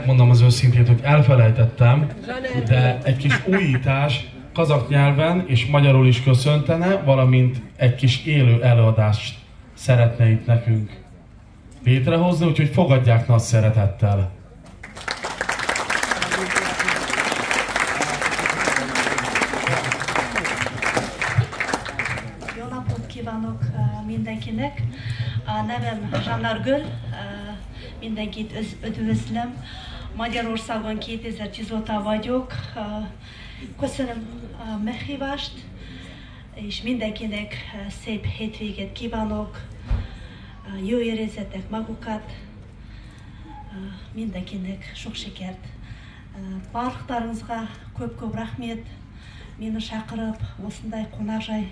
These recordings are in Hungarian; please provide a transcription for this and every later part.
Mondom az őszintét, hogy elfelejtettem, de egy kis újítás kazak nyelven és magyarul is köszöntene, valamint egy kis élő előadást szeretne itt nekünk létrehozni, úgyhogy fogadják nagy szeretettel. Jó napot kívánok mindenkinek! A nevem Zsanár Gül, mindenkit üdvözlöm. Magyarországon 2010 óta vagyok. Köszönöm a meghívást, és mindenkinek szép hétvégét kívánok. Jó érezzetek magukat, mindenkinek sok sikert. Барлықтарыңызға көп-көп рахмет. Мені шақырып, осындай қонақжай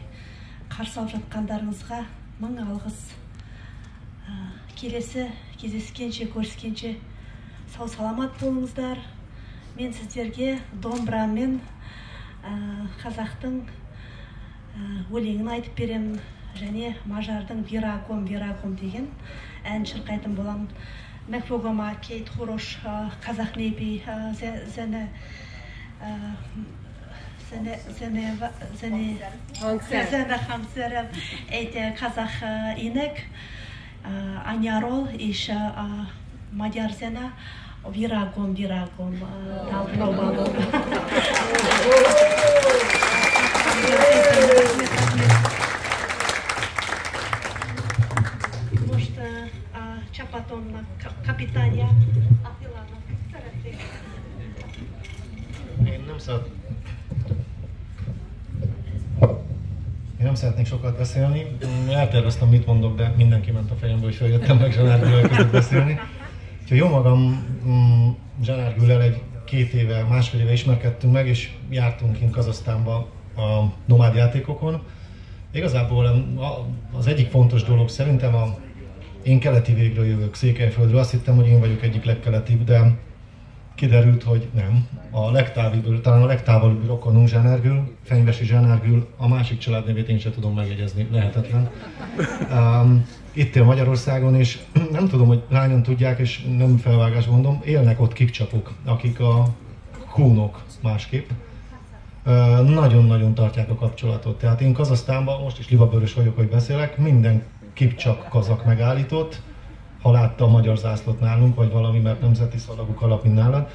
қарсы алып жатқандарыңызға мың алғыс. Келесі кездескенше, көріскенше сау саламат болыңыздар. Мен сіздерге домбырамен қазақтың өлеңін айтып беремін, және мажардың Вирагом деген ән шырқайтын боламын. Мекфогома кейт хорош қазақ небі зәне хамсерем әйте қазақ инек Анярол és a magyar zene a Virágom dal próbálom. Most a csapatomnak kapitánja Attilának szeretnék. Én nem szeretnék sokat beszélni. Elterveztem, mit mondok, de mindenki ment a fejemből, hogy feljöttem meg Zsanár Güllel között beszélni. Úgyhogy jó magam Zsanár Güllel másfél éve ismerkedtünk meg, és jártunk kint Kazahsztánba a nomád játékokon. Igazából az egyik fontos dolog szerintem én keleti végről jövök, Székelyföldről. Azt hittem, hogy én vagyok egyik legkeletibb, de kiderült, hogy nem. Talán a legtávolibb rokonunk Zsanár Gül, Fenyvesi Zsanár Gül, a másik családnevét én sem tudom megjegyezni, lehetetlen. Itt él Magyarországon, és nem tudom, hogy hányan tudják, és nem felvágás mondom, élnek ott kipcsapok, akik a kúnok másképp. Nagyon-nagyon tartják a kapcsolatot. Tehát én Kazahsztánban, most is libabőrös vagyok, hogy beszélek, minden kipcsak kazak megállított, ha látta a magyar zászlót nálunk, vagy valami, mert nemzeti szalaguk alap, mint nálad,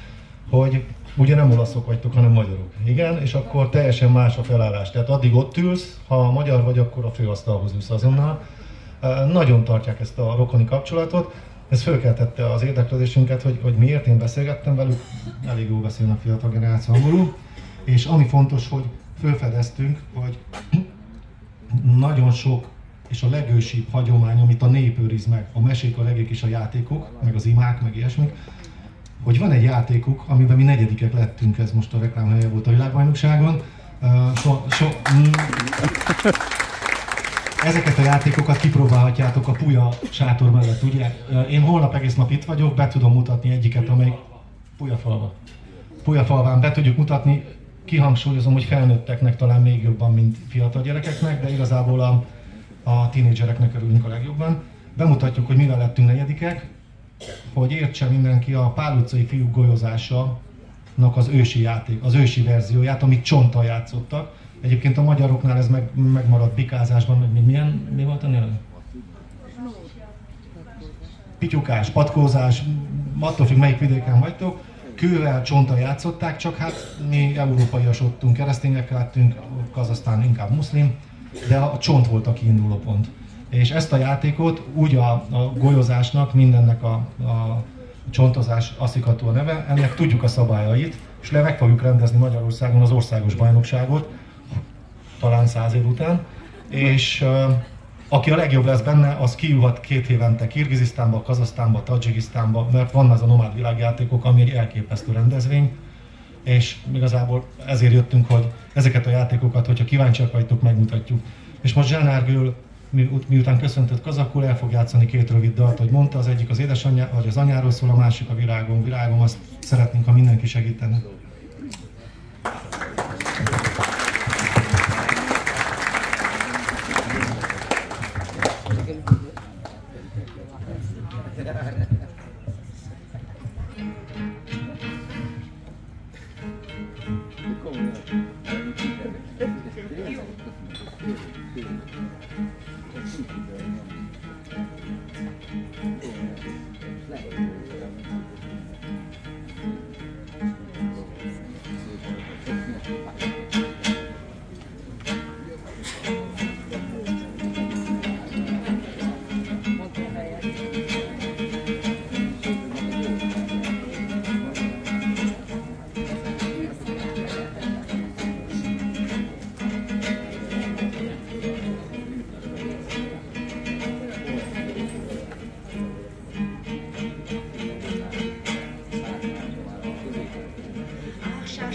hogy ugye nem olaszok vagytok, hanem magyarok. Igen, és akkor teljesen más a felállás. Tehát addig ott ülsz, ha magyar vagy, akkor a főasztalhoz ülsz azonnal. Nagyon tartják ezt a rokoni kapcsolatot. Ez fölkeltette az érdeklődésünket, hogy miért én beszélgettem velük. Elég jól beszélnek a fiatal generáció angolul. És ami fontos, hogy felfedeztünk, hogy nagyon sok és a legősibb hagyomány, amit a nép őriz meg, a mesék, a legék és a játékok, meg az imák, meg ilyesmik, hogy van egy játékuk, amiben mi negyedikek lettünk, ez most a reklámhelye volt a világbajnokságon. Ezeket a játékokat kipróbálhatjátok a Puja sátor mellett, ugye? Én holnap egész nap itt vagyok, be tudom mutatni egyiket, amelyik Pulyafalván be tudjuk mutatni. Kihangsúlyozom, hogy felnőtteknek talán még jobban, mint fiatal gyerekeknek, de igazából a tínédzsereknek örülünk a legjobban. Bemutatjuk, hogy mivel lettünk negyedikek, hogy értse mindenki a Pál utcai fiúk golyozásának az ősi játék, az ősi verzióját, amit csonttal játszottak. Egyébként a magyaroknál ez megmaradt bikázásban, meg mi volt a neve? Pityukás, patkózás, attól függ, melyik vidéken vagytok. Kővel, csonttal játszották, csak hát mi európaiasodtunk, keresztények lettünk, Kazahsztán inkább muszlim, de a csont volt a kiinduló pont. És ezt a játékot úgy a golyozásnak, mindennek a csontozás asszikható a neve, ennek tudjuk a szabályait, és meg fogjuk rendezni Magyarországon az országos bajnokságot, talán 100 év után, és aki a legjobb lesz benne, az kijuthat 2 évente Kirgizisztánba, Kazahsztánba, Tadzsikisztánba, mert van az a nomád világjátékok, ami egy elképesztő rendezvény, és igazából ezért jöttünk, hogy ezeket a játékokat, hogyha kíváncsiak vagytok, megmutatjuk. És most Zsanár Gül, miután köszöntött kazakul, el fog játszani 2 rövid dalt, hogy mondta, az egyik az édesanyja, vagy az anyáról szól, a másik a Virágom, azt szeretnénk, ha mindenki segítene.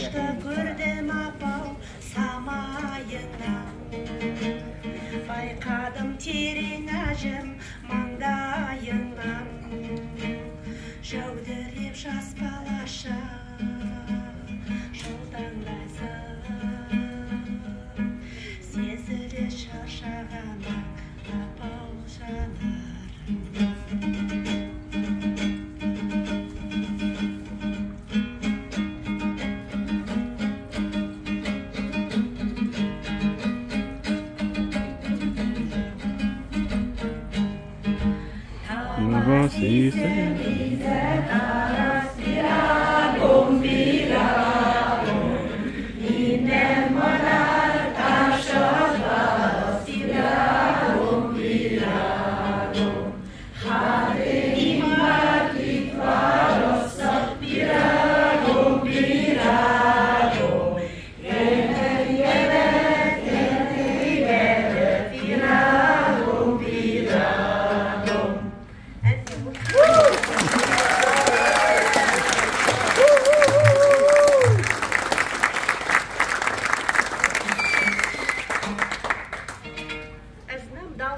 Yaşta gördüm apam samayına. Baykadım terin acım mangayından. Жауделеп жас балаша жылдаңдайсың сезіле шаршағанда апау жанарың.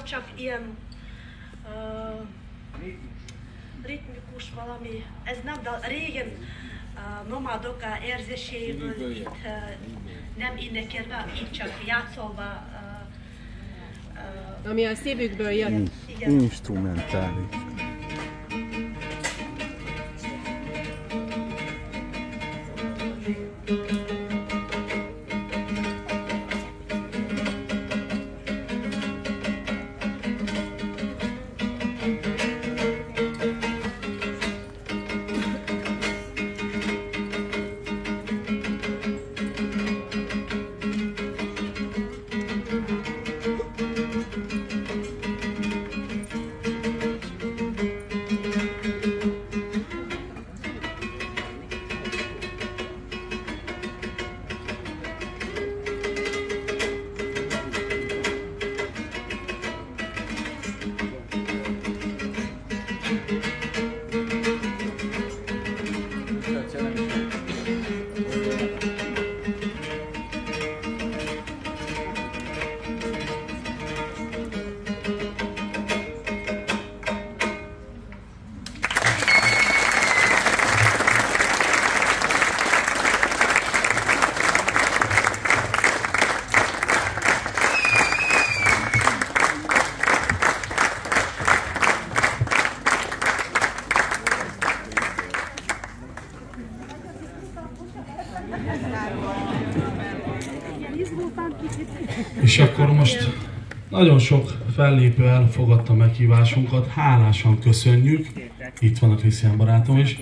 Csak ilyen ritmikus valami, ez nem dal. Régen nomádok érzéseiből itt nem énekelve, itt csak játszolva. Ami a szívükből jött. Instrumentális. És akkor most nagyon sok fellépő elfogadta meghívásunkat, hálásan köszönjük, itt van a Krisztián barátom is,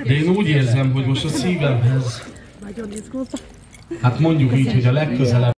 de én úgy érzem, hogy most a szívemhez, hát mondjuk így, hogy a legközelebb